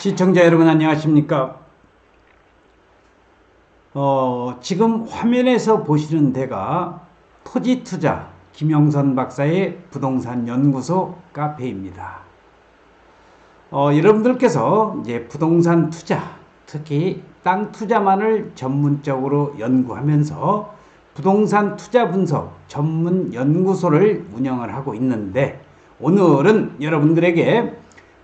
시청자 여러분 안녕하십니까? 지금 화면에서 보시는 데가 토지투자 김영선 박사의 부동산 연구소 카페입니다. 여러분들께서 이제 부동산 투자, 특히 땅 투자만을 전문적으로 연구하면서 부동산 투자 분석 전문 연구소를 운영을 하고 있는데, 오늘은 여러분들에게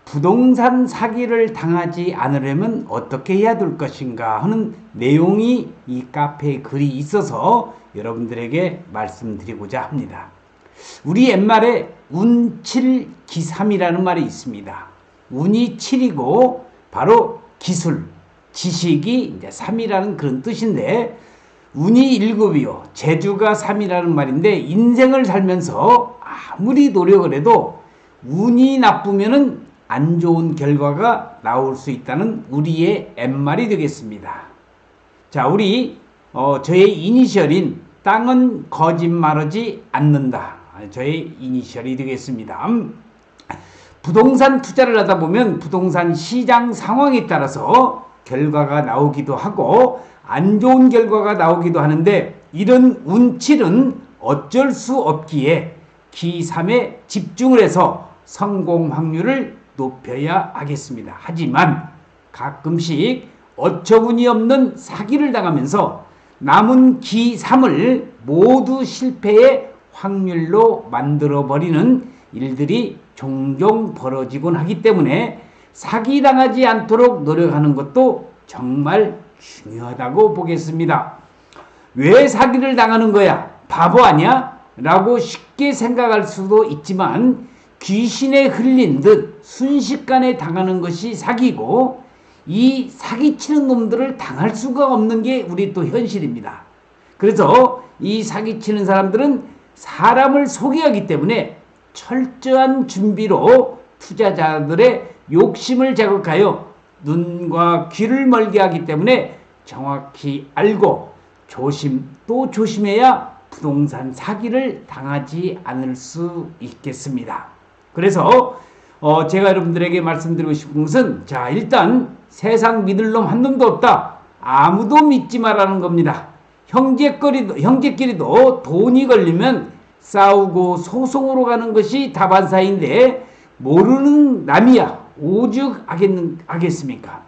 부동산 사기를 당하지 않으려면 어떻게 해야 될 것인가 하는 내용이 이 카페에 글이 있어서 여러분들에게 말씀드리고자 합니다. 우리 옛말에 운칠기삼이라는 말이 있습니다. 운이 7이고 바로 기술, 지식이 이제 3이라는 그런 뜻인데, 운이 1급이요 재주가 3이라는 말인데, 인생을 살면서 아무리 노력을 해도 운이 나쁘면은 안 좋은 결과가 나올 수 있다는 우리의 옛말이 되겠습니다. 자, 저의 이니셜인 땅은 거짓말하지 않는다, 저의 이니셜이 되겠습니다. 부동산 투자를 하다 보면 부동산 시장 상황에 따라서 결과가 나오기도 하고 안 좋은 결과가 나오기도 하는데, 이런 운칠은 어쩔 수 없기에 기3에 집중을 해서 성공 확률을 높여야 하겠습니다. 하지만 가끔씩 어처구니 없는 사기를 당하면서 남은 기3을 모두 실패의 확률로 만들어버리는 일들이 종종 벌어지곤 하기 때문에 사기당하지 않도록 노력하는 것도 정말 중요하다고 보겠습니다. 왜 사기를 당하는 거야? 바보 아니야? 라고 쉽게 생각할 수도 있지만, 귀신에 흘린 듯 순식간에 당하는 것이 사기고, 이 사기치는 놈들을 당할 수가 없는 게 우리 또 현실입니다. 그래서 이 사기치는 사람들은 사람을 속이기 때문에 철저한 준비로 투자자들의 욕심을 자극하여 눈과 귀를 멀게 하기 때문에 정확히 알고 조심 또 조심해야 부동산 사기를 당하지 않을 수 있겠습니다. 그래서 제가 여러분들에게 말씀드리고 싶은 것은, 자, 일단 세상 믿을 놈 한 놈도 없다, 아무도 믿지 말라는 겁니다. 형제끼리도 돈이 걸리면 싸우고 소송으로 가는 것이 다반사인데, 모르는 남이야 오죽 하겠습니까?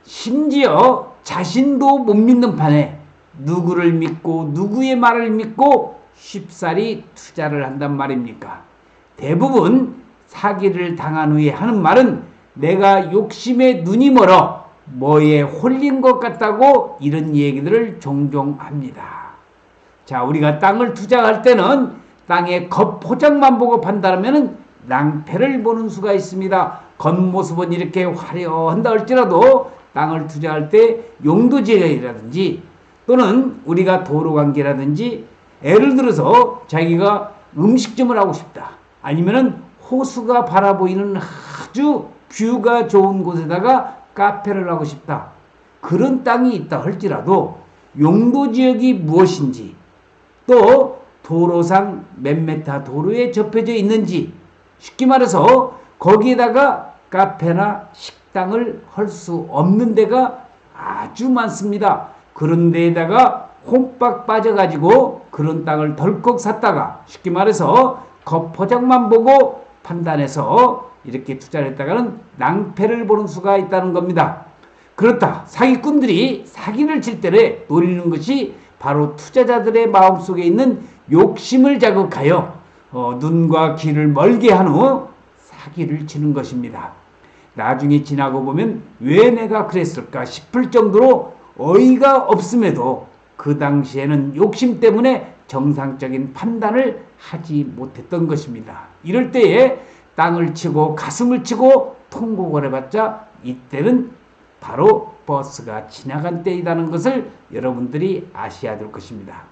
심지어 자신도 못 믿는 판에 누구를 믿고 누구의 말을 믿고 쉽사리 투자를 한단 말입니까? 대부분 사기를 당한 후에 하는 말은 내가 욕심에 눈이 멀어 뭐에 홀린 것 같다고, 이런 얘기들을 종종 합니다. 자, 우리가 땅을 투자할 때는 땅의 겉포장만 보고 판단하면 낭패를 보는 수가 있습니다. 겉모습은 이렇게 화려한다 할지라도 땅을 투자할 때 용도지역이라든지 또는 우리가 도로관계라든지, 예를 들어서 자기가 음식점을 하고 싶다, 아니면은 호수가 바라보이는 아주 뷰가 좋은 곳에다가 카페를 하고 싶다, 그런 땅이 있다 할지라도 용도지역이 무엇인지, 또 도로상 몇 메타 도로에 접혀져 있는지, 쉽게 말해서 거기에다가 카페나 식당을 할 수 없는 데가 아주 많습니다. 그런 데에다가 홈박 빠져가지고 그런 땅을 덜컥 샀다가, 쉽게 말해서 겉포장만 보고 판단해서 이렇게 투자를 했다가는 낭패를 보는 수가 있다는 겁니다. 그렇다, 사기꾼들이 사기를 칠 때에 노리는 것이 바로 투자자들의 마음속에 있는 욕심을 자극하여 눈과 귀를 멀게 한 후 사기를 치는 것입니다. 나중에 지나고 보면 왜 내가 그랬을까 싶을 정도로 어이가 없음에도 그 당시에는 욕심 때문에 정상적인 판단을 하지 못했던 것입니다. 이럴 때에 땅을 치고 가슴을 치고 통곡을 해봤자 이때는 바로 버스가 지나간 때이라는 것을 여러분들이 아셔야 될 것입니다.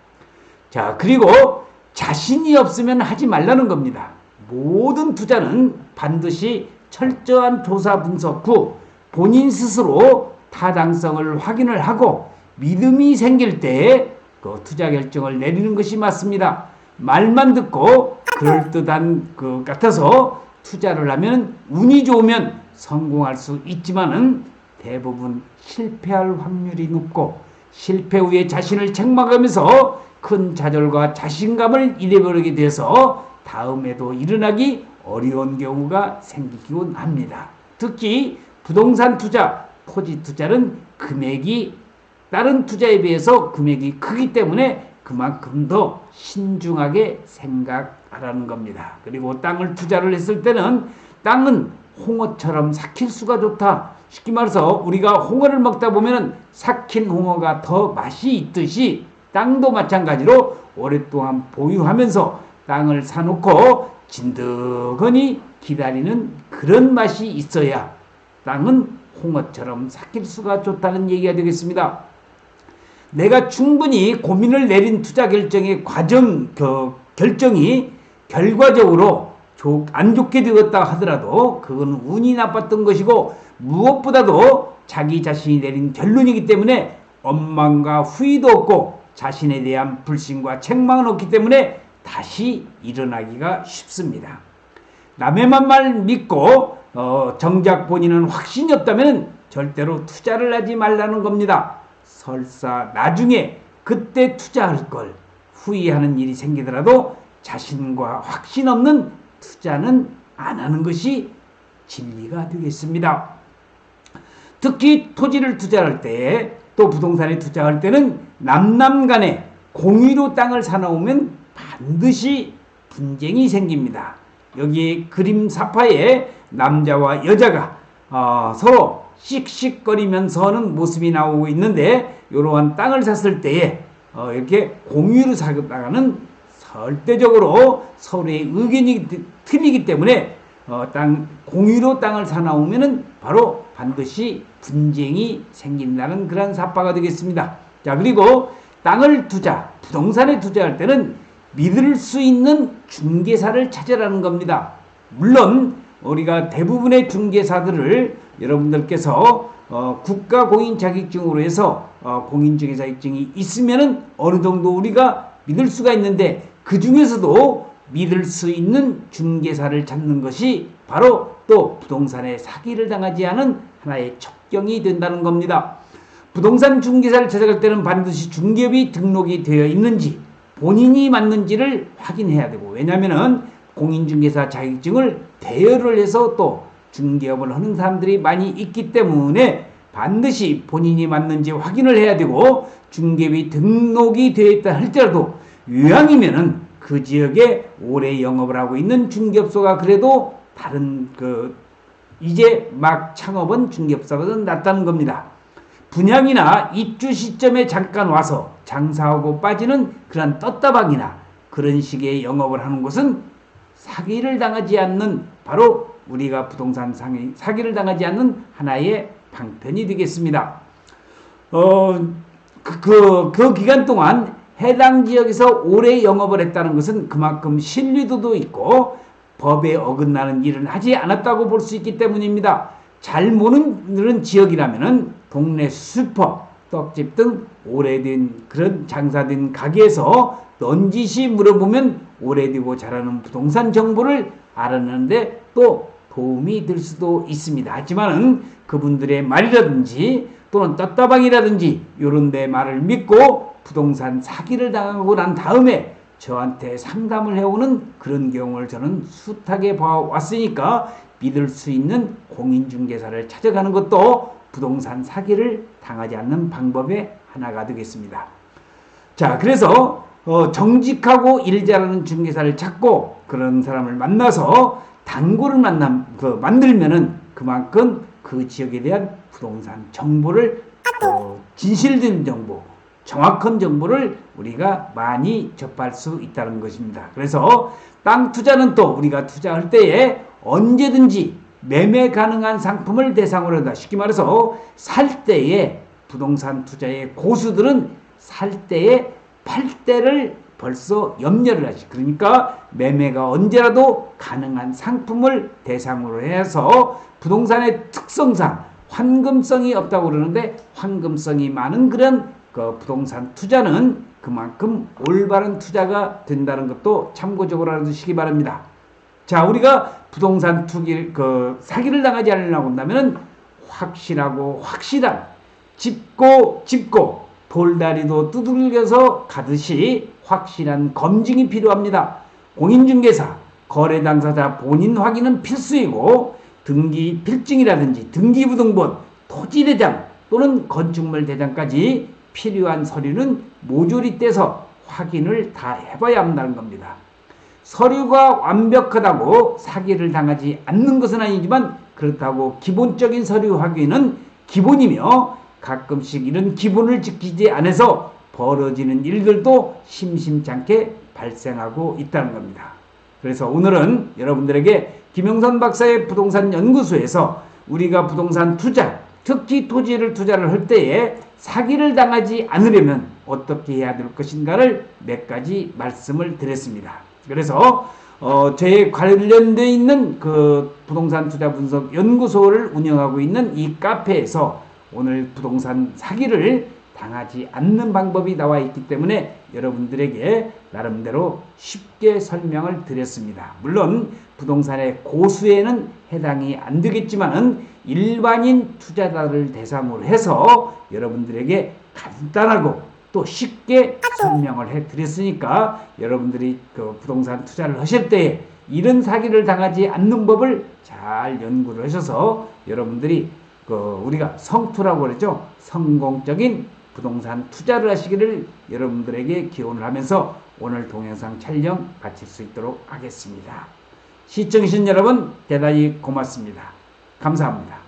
자, 그리고 자신이 없으면 하지 말라는 겁니다. 모든 투자는 반드시 철저한 조사 분석 후 본인 스스로 타당성을 확인을 하고 믿음이 생길 때에 그 투자 결정을 내리는 것이 맞습니다. 말만 듣고 그럴듯한 것 같아서 투자를 하면 운이 좋으면 성공할 수 있지만은 대부분 실패할 확률이 높고 실패 후에 자신을 책망하면서 큰 좌절과 자신감을 잃어버리게 돼서 다음에도 일어나기 어려운 경우가 생기곤 합니다. 특히 부동산 투자, 토지 투자는 금액이 다른 투자에 비해서 금액이 크기 때문에 그만큼 더 신중하게 생각하라는 겁니다. 그리고 땅을 투자를 했을 때는 땅은 홍어처럼 삭힐 수가 좋다. 쉽게 말해서 우리가 홍어를 먹다 보면 삭힌 홍어가 더 맛이 있듯이 땅도 마찬가지로 오랫동안 보유하면서 땅을 사놓고 진득하니 기다리는 그런 맛이 있어야 땅은 홍어처럼 삭힐 수가 좋다는 얘기가 되겠습니다. 내가 충분히 고민을 내린 투자 결정의 결정이 결과적으로 안 좋게 되었다 하더라도 그건 운이 나빴던 것이고 무엇보다도 자기 자신이 내린 결론이기 때문에 원망과 후회도 없고 자신에 대한 불신과 책망은 없기 때문에 다시 일어나기가 쉽습니다. 남의 말 믿고 정작 본인은 확신이 없다면 절대로 투자를 하지 말라는 겁니다. 설사 나중에 그때 투자할 걸 후회하는 일이 생기더라도 자신과 확신 없는 투자는 안 하는 것이 진리가 되겠습니다. 특히 토지를 투자할 때 또 부동산에 투자할 때는 남남 간에 공유로 땅을 사놓으면 반드시 분쟁이 생깁니다. 여기에 그림 사파에 남자와 여자가 서로 씩씩거리면서 는 모습이 나오고 있는데 이러한 땅을 샀을 때에 이렇게 공유로 사다가는 절대적으로 서로의 의견이 틀리기 때문에 공유로 땅을 사나오면은 바로 반드시 분쟁이 생긴다는 그런 사파가 되겠습니다. 자, 그리고 땅을 부동산에 투자할 때는 믿을 수 있는 중개사를 찾으라는 겁니다. 물론 우리가 대부분의 중개사들을 여러분들께서 국가공인 자격증으로 해서 공인중개 자격증이 있으면은 어느 정도 우리가 믿을 수가 있는데 그 중에서도 믿을 수 있는 중개사를 찾는 것이 바로 또 부동산에 사기를 당하지 않은 하나의 첩경이 된다는 겁니다. 부동산 중개사를 찾아갈 때는 반드시 중개업이 등록이 되어 있는지 본인이 맞는지를 확인해야 되고, 왜냐하면 공인중개사 자격증을 대여를 해서 또 중개업을 하는 사람들이 많이 있기 때문에 반드시 본인이 맞는지 확인을 해야 되고, 중개업이 등록이 되어 있다 할지라도 유양이면은 그 지역에 오래 영업을 하고 있는 중개업소가 그래도 다른 이제 막 창업은 중개업소보다는 낫다는 겁니다. 분양이나 입주 시점에 잠깐 와서 장사하고 빠지는 그런 떴다방이나 그런 식의 영업을 하는 곳은 사기를 당하지 않는, 바로 우리가 부동산 사기를 당하지 않는 하나의 방편이 되겠습니다. 그 기간 동안 해당 지역에서 오래 영업을 했다는 것은 그만큼 신뢰도도 있고 법에 어긋나는 일을 하지 않았다고 볼 수 있기 때문입니다. 잘 모르는 지역이라면은 동네 슈퍼, 떡집 등 오래된 그런 장사된 가게에서 넌지시 물어보면 오래되고 잘하는 부동산 정보를 알았는데 또 도움이 될 수도 있습니다. 하지만은 그분들의 말이라든지 또는 떴다방이라든지 이런 데 말을 믿고 부동산 사기를 당하고 난 다음에 저한테 상담을 해오는 그런 경우를 저는 숱하게 봐왔으니까 믿을 수 있는 공인중개사를 찾아가는 것도 부동산 사기를 당하지 않는 방법의 하나가 되겠습니다. 자, 그래서 정직하고 일 잘하는 중개사를 찾고 그런 사람을 만나서 단골을 만들면은 그만큼 그 지역에 대한 부동산 정보를 진실된 정보, 정확한 정보를 우리가 많이 접할 수 있다는 것입니다. 그래서 땅 투자는 또 우리가 투자할 때에 언제든지 매매 가능한 상품을 대상으로 한다. 쉽게 말해서 살 때에 부동산 투자의 고수들은 살 때에 팔 때를 벌써 염려를 하지. 그러니까 매매가 언제라도 가능한 상품을 대상으로 해서 부동산의 특성상 환금성이 없다고 그러는데 환금성이 많은 그런 부동산 투자는 그만큼 올바른 투자가 된다는 것도 참고적으로 알아두시기 바랍니다. 자, 우리가 부동산 투기, 사기를 당하지 않으려고 한다면은 확실하고 확실한 짚고 돌다리도 두들겨서 가듯이 확실한 검증이 필요합니다. 공인중개사, 거래 당사자 본인 확인은 필수이고 등기 필증이라든지 등기부등본, 토지대장 또는 건축물 대장까지 필요한 서류는 모조리 떼서 확인을 다 해봐야 한다는 겁니다. 서류가 완벽하다고 사기를 당하지 않는 것은 아니지만 그렇다고 기본적인 서류 확인은 기본이며 가끔씩 이런 기본을 지키지 않아서 벌어지는 일들도 심심찮게 발생하고 있다는 겁니다. 그래서 오늘은 여러분들에게 김영선 박사의 부동산 연구소에서 우리가 부동산 투자, 특히 토지를 투자를 할 때에 사기를 당하지 않으려면 어떻게 해야 될 것인가를 몇 가지 말씀을 드렸습니다. 그래서 저에 관련되어 있는 그 부동산 투자 분석 연구소를 운영하고 있는 이 카페에서 오늘 부동산 사기를 당하지 않는 방법이 나와 있기 때문에 여러분들에게 나름대로 쉽게 설명을 드렸습니다. 물론 부동산의 고수에는 해당이 안 되겠지만은 일반인 투자자를 대상으로 해서 여러분들에게 간단하고 또 쉽게 설명을 해 드렸으니까 여러분들이 그 부동산 투자를 하실 때 이런 사기를 당하지 않는 법을 잘 연구를 하셔서 여러분들이 우리가 성투라고 그랬죠. 성공적인 부동산 투자를 하시기를 여러분들에게 기원을 하면서 오늘 동영상 촬영 마칠 수 있도록 하겠습니다. 시청해주신 여러분 대단히 고맙습니다. 감사합니다.